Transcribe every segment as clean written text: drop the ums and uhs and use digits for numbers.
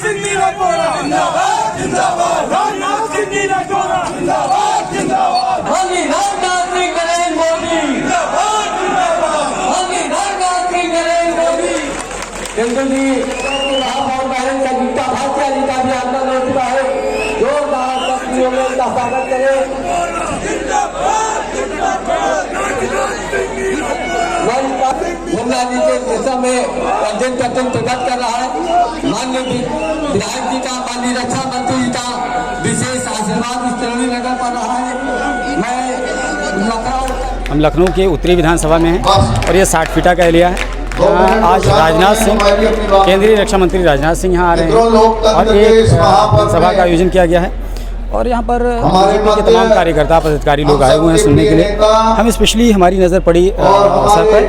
सिंह नीरज वोरा जिंदाबाद जिंदाबाद, राजनाथ सिंह नीरज वोरा जिंदाबाद जिंदाबाद, मोदी राजनाथ सिंह नरेंद्र मोदी जिंदाबाद जिंदाबाद, मोदी राजनाथ सिंह नरेंद्र मोदी। बिल्कुल जी, आप और बहन का जूता भाजपा जी का भी आंदोलन हो चुका है। जोरदार तस्वीरों में इसका स्वागत करें। मुन्ना जी के दिशा में दिन प्रतिदिन प्रकट कर रहा है। माननीय विधायक जी का, माननीय रक्षा मंत्री जी का विशेष आशीर्वाद इस तरुणी नगर पर रहा है। हम लखनऊ के उत्तरी विधानसभा में हैं और ये 60 फीटा का एरिया है। आज राजनाथ सिंह, केंद्रीय रक्षा मंत्री राजनाथ सिंह यहाँ आ रहे हैं और एक सभा का आयोजन किया गया है और यहाँ पर बीजेपी के तमाम कार्यकर्ता पदाधिकारी लोग आए हुए हैं सुनने के लिए। हम स्पेशली हमारी नज़र पड़ी अवसर पर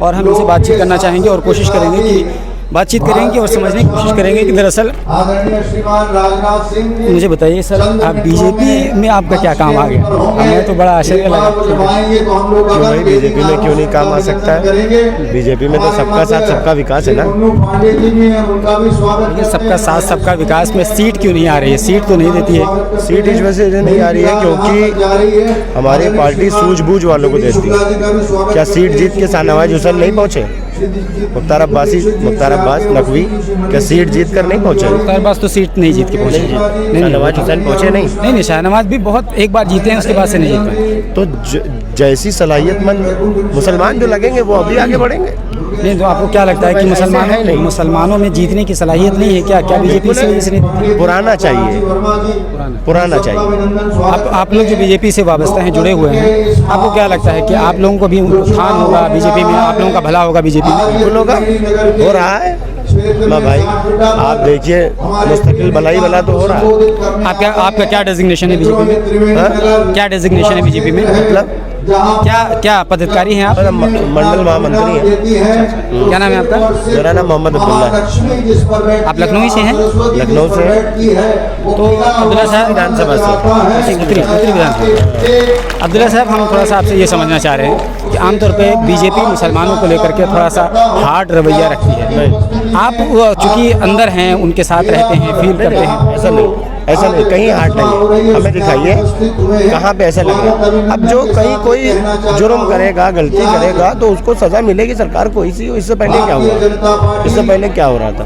और हम इनसे बातचीत करना चाहेंगे और कोशिश करेंगे कि बातचीत करेंगे और समझने की कोशिश करेंगे कि दरअसल मुझे बताइए सर, आप बीजेपी में आपका क्या काम आ गया? हमें तो बड़ा आश्चर्य लगा। क्यों भाई, बीजेपी में क्यों नहीं काम आ सकता है? बीजेपी में तो सबका साथ सबका विकास है ना। सबका साथ सबका विकास में सीट क्यों नहीं आ रही है? सीट तो नहीं देती है। सीट इस वजह से नहीं आ रही है क्योंकि हमारी पार्टी सूझबूझ वालों को देती है। क्या सीट जीत के शाहनवाज हुसैन नहीं पहुँचे? मुख्तार अब्बास नकवी क्या सीट जीत कर नहीं पहुंचे? मुख्तार अब्बास तो सीट नहीं जीत के पहुंचे। शाहनवाज हुसैन पहुंचे नहीं। शाहनवाज भी बहुत एक बार जीते हैं, उसके बाद से नहीं जीत पाए। तो जैसी सलाहियतमंद मुसलमान जो लगेंगे वो अभी आगे बढ़ेंगे। नहीं तो आपको क्या लगता है कि मुसलमानों में जीतने की सलाहियत नहीं है क्या? क्या बीजेपी से पुराना चाहिए? आप लोग जो बीजेपी से वाबस्ता हैं, जुड़े हुए हैं, आपको क्या लगता है कि आप लोगों को भी उत्थान होगा बीजेपी में? आप लोगों का भला होगा बीजेपी में? होगा, हो रहा है ना भाई। आप देखिए, मुस्तकिल भला तो हो रहा है। आपका क्या डेजिग्नेशन है बीजेपी में? क्या डेजिग्नेशन है बीजेपी में? मतलब क्या पदाधिकारी हैं आप? मंडल महामंत्री हैं। क्या नाम है आपका? मेरा नाम मोहम्मद अब्दुल्ला है। आप लखनऊ से हैं? लखनऊ से हैं। तो अब्दुल्ला साहब विधानसभा से उत्तरी विधानसभा। अब्दुल्ला साहब, हम थोड़ा सा आपसे ये समझना चाह रहे हैं कि आमतौर पे बीजेपी मुसलमानों को लेकर के थोड़ा सा हार्ड रवैया रखती है। आप चूँकि अंदर हैं, उनके साथ रहते हैं, फील करते हैं। ऐसा नहीं, कहीं हार्ड नहीं है। हमें दिखाइए कहाँ पे ऐसा लग रहा है। अब जो कहीं कोई जुर्म करेगा, गलती करेगा तो उसको सज़ा मिलेगी। सरकार को इससे पहले क्या हो रहा था?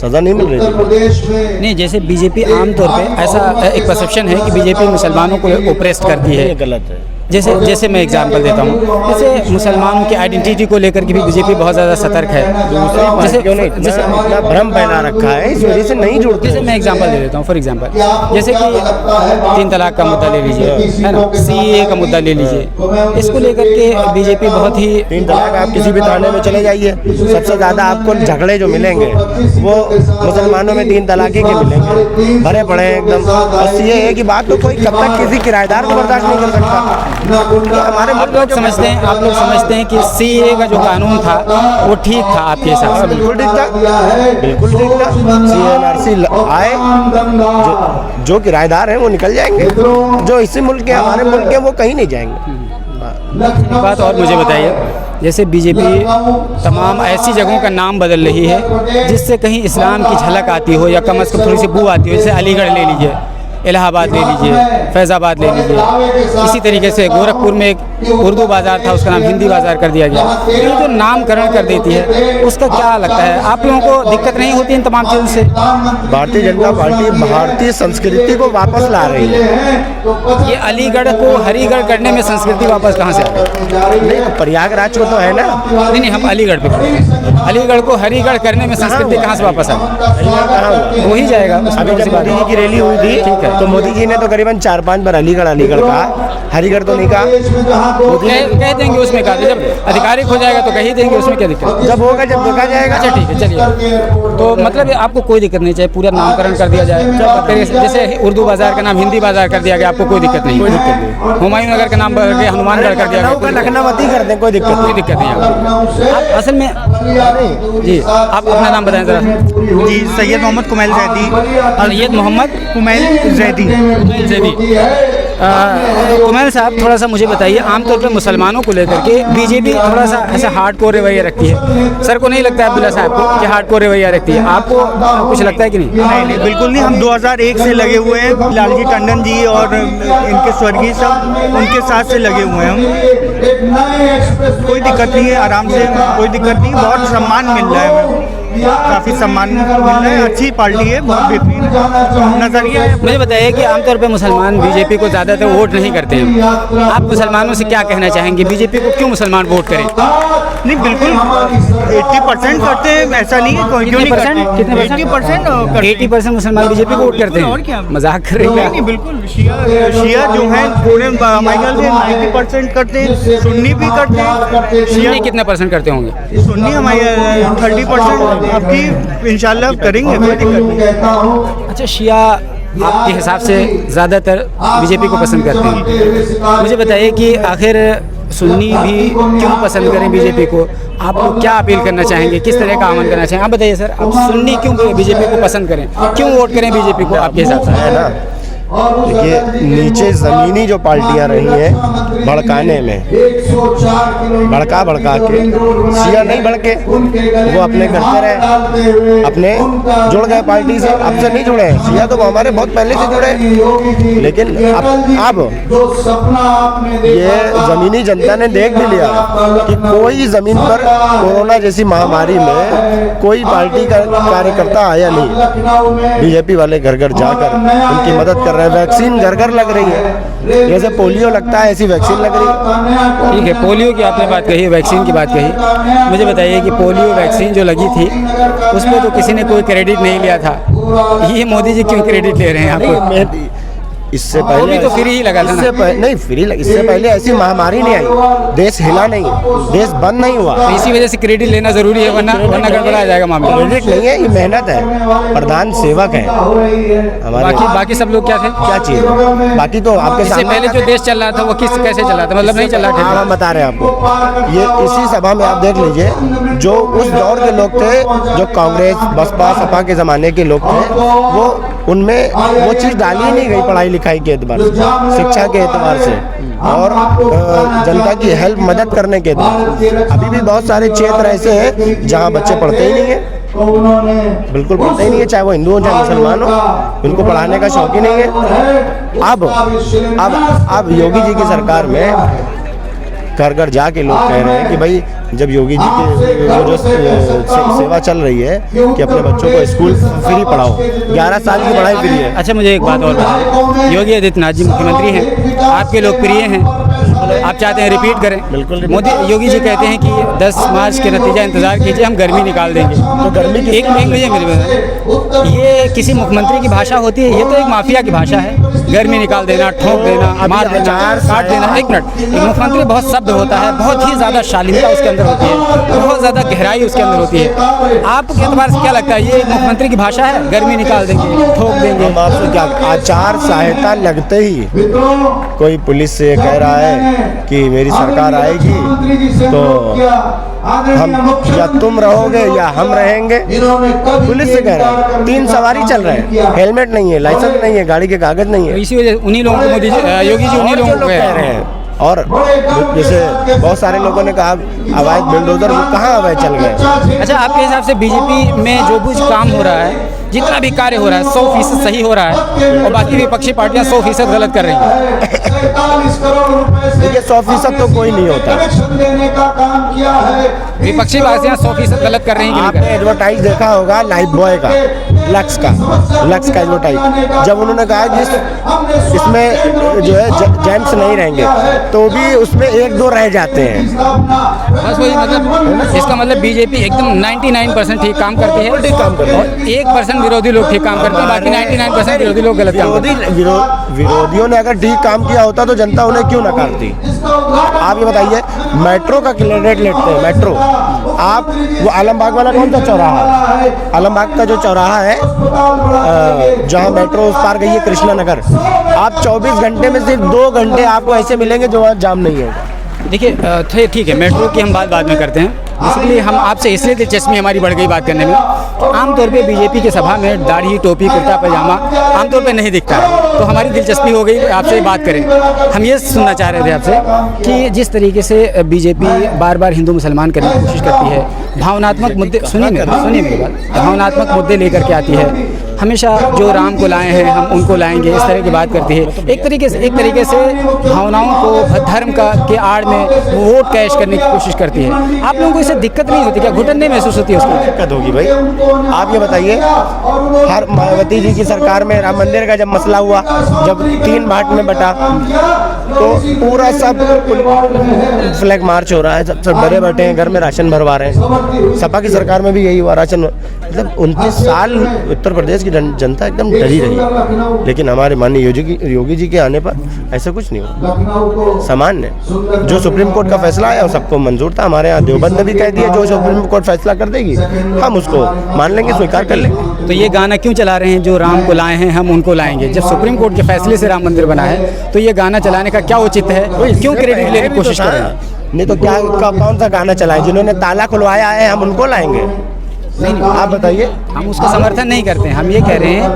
सज़ा नहीं मिल रही थी। नहीं, जैसे बीजेपी आमतौर पे ऐसा एक परसेप्शन है कि बीजेपी मुसलमानों को ओप्रेस्ड करती है। ये गलत है। जैसे मैं एग्जांपल देता हूँ, जैसे मुसलमानों की आइडेंटिटी को लेकर के भी बीजेपी बहुत ज़्यादा सतर्क है। जैसे क्यों नहीं इतना भ्रम फैला रखा है, इस वजह से नहीं जुड़ते। जैसे मैं एग्जांपल दे देता हूँ, फॉर एग्जांपल जैसे कि 3 तलाक का मुद्दा ले लीजिए, है ना, CAA का मुद्दा ले लीजिए। इसको लेकर के बीजेपी बहुत ही 3 तलाक, आप किसी भी थाने में चले जाइए, सबसे ज़्यादा आपको झगड़े जो मिलेंगे वो मुसलमानों में 3 तलाक के मिलेंगे, भरे पड़े हैं एकदम। और CAA की बात तो कोई कब तक किसी किराएदार को बर्दाश्त नहीं कर सकता। हमारे आप लोग समझते हैं कि CAA का जो कानून था वो ठीक था आपके हिसाब से? बिल्कुल ठीक था। CAA आए, जो किराएदार हैं वो निकल जाएंगे, जो इसी मुल्क के हमारे मुल्क के वो कहीं नहीं जाएंगे। एक बात और मुझे बताइए, जैसे बीजेपी तमाम ऐसी जगहों का नाम बदल रही है जिससे कहीं इस्लाम की झलक आती हो या कम से कम थोड़ी सी बू आती हो। जैसे अलीगढ़ ले लीजिए, इलाहाबाद ले लीजिए, फैज़ाबाद ले लीजिए। इसी तरीके से गोरखपुर में एक उर्दू बाज़ार था, उसका नाम हिंदी बाज़ार कर दिया गया। ये जो नामकरण कर देती है उसका क्या लगता है? आप लोगों को दिक्कत नहीं होती इन तमाम चीज़ों से? भारतीय जनता पार्टी भारतीय संस्कृति को वापस ला रही है। ये अलीगढ़ को हरिगढ़ करने में संस्कृति वापस कहाँ से आ गई? नहीं, प्रयागराज को तो है ना। नहीं, हम अलीगढ़ पे, अलीगढ़ को हरिगढ़ करने में संस्कृति कहाँ से वापस आ गई? हो ही जाएगा। अभी जब मोदी जी की रैली हुई थी, ठीक है, तो मोदी जी ने तो करीबन 4-5 बार अलीगढ़ कहा, हरिगढ़ तो नहीं कहा। कह देंगे उसमें, कहा जब आधिकारिक हो जाएगा तो कह ही देंगे, उसमें क्या दिक्कत? जब होगा जब देखा जाएगा। अच्छा ठीक है, चलिए। तो मतलब आपको कोई दिक्कत नहीं, चाहिए पूरा नामकरण कर दिया जाए। जैसे उर्दू बाजार का नाम हिंदी बाजार कर दिया गया, आपको कोई दिक्कत नहीं? हुमायूं नगर का नाम हनुमानगढ़ कर दिया गया, लखनऊती कर दें, कोई दिक्कत नहीं है। असल में जी, आप अपना नाम बताएं जरा। जी, सैयद मोहम्मद कुमैल जैदी। सैयद मोहम्मद कुमैल जैदी। कुमैल साहब, थोड़ा सा मुझे बताइए, आमतौर पर मुसलमानों को लेकर के बीजेपी थोड़ा सा ऐसा हार्डकोर रवैया रखती है। सर को नहीं लगता है अब्दुल्ला साहब को कि हार्डकोर रवैया रखती है? आपको कुछ लगता है कि नहीं? नहीं, बिल्कुल नहीं। हम 2001 से लगे हुए हैं, लालजी टंडन जी और इनके स्वर्गीय सब उनके साथ से लगे हुए हैं हम। कोई दिक्कत नहीं है, आराम से, कोई दिक्कत नहीं। बहुत सम्मान मिल रहा है हमें, काफ़ी सम्मान मिल रहा है। अच्छी पार्टी है, बहुत बेहतरीन नजरिया है। मुझे बताइए कि आमतौर पे मुसलमान बीजेपी को ज़्यादातर वोट नहीं करते हैं। आप मुसलमानों से क्या कहना चाहेंगे? बीजेपी को क्यों मुसलमान वोट करें? नहीं, बिल्कुल 80% करते हैं, ऐसा नहीं है। क्यों नहीं करते? कितने परसेंट? 80% मुसलमान बीजेपी को वोट करते हैं। और क्या? मजाक कर रहे हैं? नहीं, बिल्कुल। शिया जो है पूरे हमारे ख्याल से 90% करते हैं, सुन्नी भी करते हैं। सुन्नी कितने परसेंट करते होंगे? सुन्नी हमारे 30% अब की इंशाल्लाह करेंगे, कोई दिक्कत नहीं। अच्छा, शिया आपके हिसाब से ज़्यादातर बीजेपी को पसंद करते हैं। मुझे बताइए कि आखिर सुन्नी भी क्यों पसंद करें बीजेपी को? आप लोग क्या अपील करना चाहेंगे, किस तरह का आह्वान करना चाहेंगे? आप बताइए सर, आप सुन्नी क्यों बीजेपी को पसंद करें, क्यों वोट करें बीजेपी को आपके हिसाब से? है ना, देखिए, नीचे ज़मीनी जो पार्टियां रही हैं भड़काने में, भड़का के शिया नहीं भड़के, वो अपने करते रहे, अपने जुड़ गए पार्टी से। अब से नहीं जुड़े हैं, शिया तो हमारे बहुत पहले से जुड़े हैं। लेकिन अब ये ज़मीनी जनता ने देख भी लिया कि कोई ज़मीन पर कोरोना जैसी महामारी में कोई पार्टी का कार्यकर्ता आया नहीं। बीजेपी वाले घर घर जाकर उनकी मदद कर रहे हैं। वैक्सीन घर घर लग रही है, जैसे पोलियो लगता है ऐसी वैक्सीन लग रही है। ठीक है, पोलियो की आपने बात कही, वैक्सीन की बात कही। मुझे बताइए कि पोलियो वैक्सीन जो लगी थी उस पर तो किसी ने कोई क्रेडिट नहीं लिया था, ये मोदी जी क्यों क्रेडिट ले रहे हैं आपको? इससे पहले भी तो फ्री ही लगा था ना? नहीं, फ्री इससे पहले ऐसी महामारी नहीं आई, देश हिला नहीं, देश बंद नहीं हुआ। तो इसी वजह से क्रेडिट लेना जरूरी है, वरना गड़बड़ा जाएगा मामला। क्रेडिट नहीं है, ये मेहनत है, प्रधान सेवक है हमारे। बाकी सब लोग क्या थे? क्या चीज? बाकी तो आपके इससे सामने पहले जो देश चल रहा था वो कैसे चल रहा था, मतलब नहीं चल रहा था? हम बता रहे हैं आपको। ये इसी सभा में आप देख लीजिए, जो उस दौर के लोग थे, जो कांग्रेस बसपा सपा के ज़माने के लोग थे, वो उनमें वो चीज़ डाली ही नहीं गई पढ़ाई लिखाई के एतबार से, शिक्षा के एतबार से और जनता की हेल्प मदद करने के एतबार से। अभी भी बहुत सारे क्षेत्र ऐसे हैं जहाँ बच्चे पढ़ते ही नहीं हैं, बिल्कुल पढ़ते ही नहीं है, चाहे वो हिंदू हो चाहे मुसलमान हो, उनको पढ़ाने का शौक ही नहीं है। अब योगी जी की सरकार में घर घर जाके लोग कह रहे हैं कि भाई, जब योगी जी की वो जो सेवा चल रही है कि अपने बच्चों को स्कूल फ्री पढ़ाओ, 11 साल की पढ़ाई फ्री है। अच्छा, मुझे एक बात और बताइए, योगी आदित्यनाथ जी मुख्यमंत्री हैं, आपके लोकप्रिय हैं, आप चाहते हैं रिपीट करें? बिल्कुल। मोदी योगी जी कहते हैं कि 10 मार्च के नतीजा इंतजार कीजिए, हम गर्मी निकाल देंगे। तो गर्मी की एक ये किसी मुख्यमंत्री की भाषा होती है? ये तो एक माफिया की भाषा है, गर्मी निकाल देना, ठोक देना, मार देना, काट देना। एक मिनट, एक मुख्यमंत्री बहुत शब्द होता है, बहुत ही ज़्यादा शालीनता उसके अंदर होती है, बहुत ज़्यादा गहराई उसके अंदर होती है। आपके एतबार से क्या लगता है, ये मुख्यमंत्री की भाषा है? गर्मी निकाल देंगे, ठोक देंगे? हम आपसे क्या, आचार संहिता लगते ही कोई पुलिस से कह रहा है कि मेरी सरकार आएगी तो हम या तुम रहोगे या हम रहेंगे, पुलिस से कह रहा है। 3 सवारी चल रहे हैं, हेलमेट नहीं है, लाइसेंस नहीं है, गाड़ी के कागज नहीं है। इसी वजह उन्हीं लोगों को योगी जी उन्हीं लोगों को कह रहे हैं। और जैसे बहुत सारे लोगों ने कहा अवैध बुलडोजर, वो कहाँ अवैध चल गए? अच्छा, आपके हिसाब से बीजेपी में जो कुछ काम हो रहा है, जितना भी कार्य हो रहा है, 100% सही हो रहा है और बाकी विपक्षी पार्टियां 100% गलत कर रही हैं? देखिए, 100% तो कोई नहीं होता। विपक्षी पार्टियां 100% गलत कर रही हैं कि नहीं कर आपने एडवर्टाइज देखा होगा लाइफ बॉय का, लक्स का एडवर्टाइज, जब उन्होंने कहा कि इसमें जो है जेम्स नहीं रहेंगे, तो भी उसमें 1-2 रह जाते हैं। बस वही, मतलब इसका मतलब बीजेपी एकदम 99% ठीक काम करती है, ठीक काम करती है, और 1% विरोधी लोग ठीक काम करते हैं, बाकी 99% विरोधी लोग गलत काम करते हैं। विरोधियों ने अगर ठीक काम किया होता तो जनता उन्हें क्यों नकारती? आप ये बताइए, मेट्रो का क्रेडिट लेते हैं, मेट्रो आप वो आलमबाग वाला कौन सा चौराहा है? आलमबाग का जो चौराहा है जहाँ मेट्रो उस पार गई है कृष्णा नगर, आप 24 घंटे में सिर्फ 2 घंटे आपको ऐसे मिलेंगे जो वहाँ जाम नहीं होगा। देखिए, ठीक है, मेट्रो की हम बात बाद में करते हैं। इसलिए हम आपसे इसलिए दिलचस्पी हमारी बढ़ गई बात करने में। आमतौर पे बीजेपी की सभा में दाढ़ी, टोपी, कुर्ता पैजामा आमतौर पे नहीं दिखता है, तो हमारी दिलचस्पी हो गई आपसे बात करें। हम ये सुनना चाह रहे थे आपसे कि जिस तरीके से बीजेपी बार बार हिंदू मुसलमान करने की कोशिश करती है, भावनात्मक मुद्दे, सुनिए मेरी बात, भावनात्मक मुद्दे लेकर के आती है, हमेशा जो राम को लाए हैं हम उनको लाएंगे, इस तरह की बात करती है। एक तरीके से भावनाओं को धर्म का के आड़ में वोट कैश करने की कोशिश करती है। आप लोगों को इससे दिक्कत नहीं होती क्या? घुटन नहीं महसूस होती है उसकी? दिक्कत होगी भाई। आप ये बताइए, हर मायावती जी की सरकार में राम मंदिर का जब मसला हुआ, जब 3 भाग में बटा, तो पूरा सब फ्लैग मार्च हो रहा है, सब बड़े बैठे हैं घर में राशन भरवा रहे हैं। सपा की सरकार में भी यही हुआ, राशन मतलब 29 साल उत्तर प्रदेश की जनता एकदम डरी रही। लेकिन हमारे माननीय योगी जी के आने पर ऐसा कुछ नहीं हुआ, सामान्य जो सुप्रीम कोर्ट का फैसला आया सबको मंजूर था। हमारे यहाँ देवबंद ने भी कह दिया जो सुप्रीम कोर्ट फैसला कर देगी हम उसको मान लेंगे, स्वीकार कर लेंगे। तो ये गाना क्यों चला रहे हैं, जो राम को लाए हैं हम उनको लाएंगे? जब सुप्रीम कोर्ट के फैसले से राम मंदिर बना है तो ये गाना चलाने का क्या उचित है? क्यों क्रेडिट लेने की कोशिश कर रहे हैं? नहीं तो क्या कौन सा गाना चलाए? जिन्होंने ताला खुलवाया है हम उनको लाएंगे? नहीं, आप बताइए। हम उसका समर्थन नहीं करते हैं, हम ये कह रहे हैं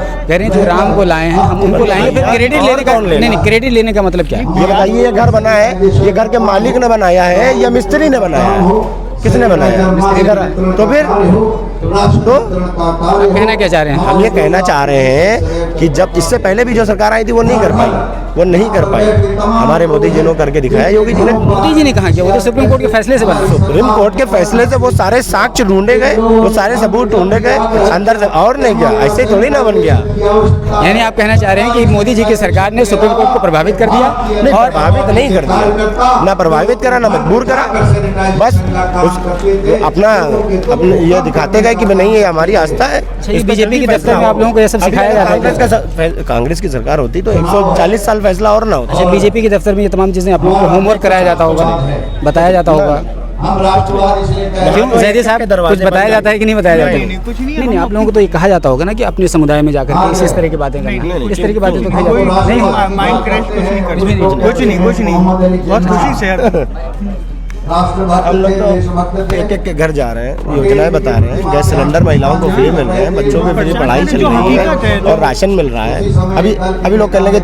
जो राम को लाए हैं हम उनको लाएंगे। फिर क्रेडिट लेने का नहीं, क्रेडिट लेने का मतलब क्या है? ये बताइए, ये घर बना है, ये घर के मालिक ने बनाया है या मिस्त्री ने बनाया है? किसने बनाया? तो फिर तो आप कहना क्या चाह रहे हैं? हम ये कहना चाह रहे हैं कि जब इससे पहले भी जो सरकार आई थी वो नहीं कर पाई। हमारे मोदी जी ने करके दिखाया, योगी जी ने। मोदी जी ने कहा कि वो तो सुप्रीम कोर्ट के फैसले से बना। सुप्रीम कोर्ट के फैसले से वो सारे साक्ष्य ढूंढे गए, वो सारे सबूत ढूंढे गए अंदर से, और नहीं गया, ऐसे थोड़ी ना बन गया। यानी आप कहना चाह रहे हैं कि मोदी जी की सरकार ने सुप्रीम कोर्ट को प्रभावित कर दिया? और प्रभावित नहीं कर दिया, ना प्रभावित करा ना मजबूर करा, बस अपना ये दिखाते गए कि नहीं ये हमारी आस्था है। बीजेपी के दफ्तर में आप लोगों को ये सब सिखाया जाता है? कांग्रेस की सरकार होती तो 140 साल फैसला और ना होता। अच्छा, बीजेपी के दफ्तर में ये तमाम चीजें आप लोगों को होमवर्क कराया जाता होगा, बताया जाता होगा? क्यों जैदी साहब, कुछ बताया जाता है कि नहीं बताया जाता है? नहीं, आप लोगों को तो ये कहा जाता होगा ना कि अपने समुदाय में जाकर के इस तरह की बातें करना, इस तरह की बातें तो कही जाती नहीं होगा। माइंड क्रैश कुछ नहीं, बहुत खुशी से हम लोग तो एक के घर जा रहे हैं, योजनाएं बता रहे हैं, गैस सिलेंडर महिलाओं को फ्री मिल रहे हैं, बच्चों को फ्री पढ़ाई चल रही है और राशन मिल रहा है। अभी लोग कहने लगे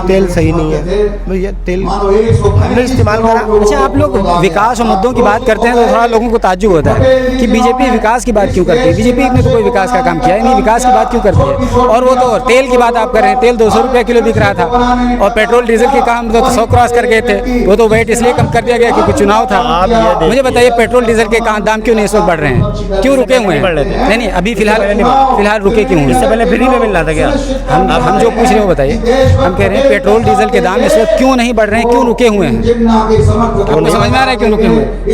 तेल सही नहीं है। भैया तेल हमने इस्तेमाल करा। अच्छा, आप लोग विकास और मुद्दों की बात करते हैं तो थोड़ा लोगों को ताज्जुब होता है कि बीजेपी विकास की बात क्यों करती है? बीजेपी ने तो कोई विकास का काम किया ही नहीं, विकास की बात क्यों करती है? और वो तो तेल की बात आप कर रहे हैं, तेल 200 रुपये किलो बिक रहा था और पेट्रोल डीजल के काम तो 100 क्रॉस कर गए थे, वो तो वेट इसलिए कम कर दिया गया क्योंकि चुनाव था। मुझे बताइए, पेट्रोल डीजल के दाम क्यों नहीं इस वक्त बढ़ रहे हैं? क्यों रुके हुए हैं? नहीं, अभी फिलहाल रुके क्यों हुए? इससे पहले फ्री में मिल रहा था क्या? हम जो पूछ रहे हैं वो बताइए। हम कह रहे हैं पेट्रोल डीजल के दाम इस वक्त क्यों नहीं बढ़ रहे हैं, क्यों रुके हुए हैं? आपको समझ में आ रहा है क्यों रुके हुए हैं?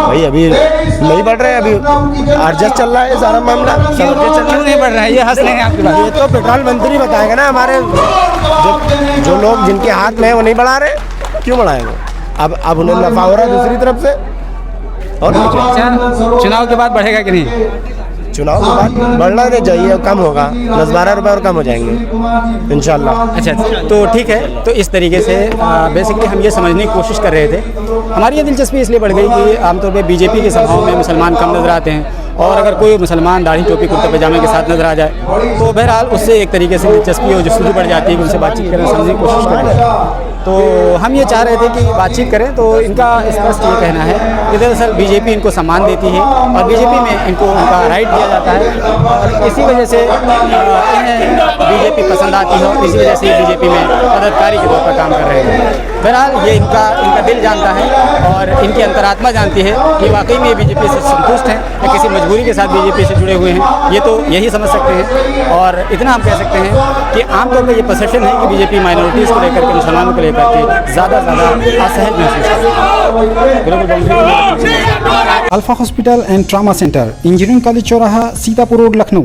भाई अभी नहीं बढ़ रहे, अभी एडजस्ट चल रहा है सारा मामला। क्यों नहीं बढ़ रहा है? ये हंस रहे हैं आपकी बात। ये तो पेट्रोल मंत्री बताएगा ना। हमारे जो लोग जिनके हाथ में है वो नहीं बढ़ा रहे, क्यों बढ़ाएंगे? अब उन्हें नफा हो रहा है दूसरी तरफ से। और चुनाव के बाद बढ़ेगा कि नहीं? चुनाव के बाद बढ़ना नहीं चाहिए, कम होगा, 10-12 रुपये और कम हो जाएंगे इंशाल्लाह। अच्छा, तो ठीक है। तो इस तरीके से बेसिकली हम ये समझने की कोशिश कर रहे थे। हमारी ये दिलचस्पी इसलिए बढ़ गई कि आमतौर पे बीजेपी की सभाओं में मुसलमान कम नजर आते हैं और अगर कोई मुसलमान दाढ़ी टोपी कुर्ते पैजामे के साथ नजर आ जाए तो बहरहाल उससे एक तरीके से दिलचस्पी और जस्तुजी बढ़ जाती है कि उनसे बातचीत करें, समझने की कोशिश करें। तो हम ये चाह रहे थे कि बातचीत करें, तो इनका स्पष्ट ये कहना है कि दरअसल बीजेपी इनको सम्मान देती है और बीजेपी में इनको उनका राइट दिया जाता है और इसी वजह से इन्हें बीजेपी पसंद आती है और इसी वजह से बीजेपी में पदाधिकारी के तौर पर काम कर रहे हैं। बहरहाल ये इनका दिल जानता है और इनकी अंतरात्मा जानती है कि वाकई में बीजेपी से संतुष्ट हैं या किसी मजबूरी के साथ बीजेपी से जुड़े हुए हैं। ये तो यही समझ सकते हैं। और इतना हम कह सकते हैं कि आमतौर पर ये परसेप्शन है कि बीजेपी माइनॉरिटीज़ को लेकर के, मुसलमानों को लेकर के ज़्यादा असहज महसूस करती है। Alpha hospital and trauma centre, engineering college चौराहा, सीतापुर रोड, लखनऊ।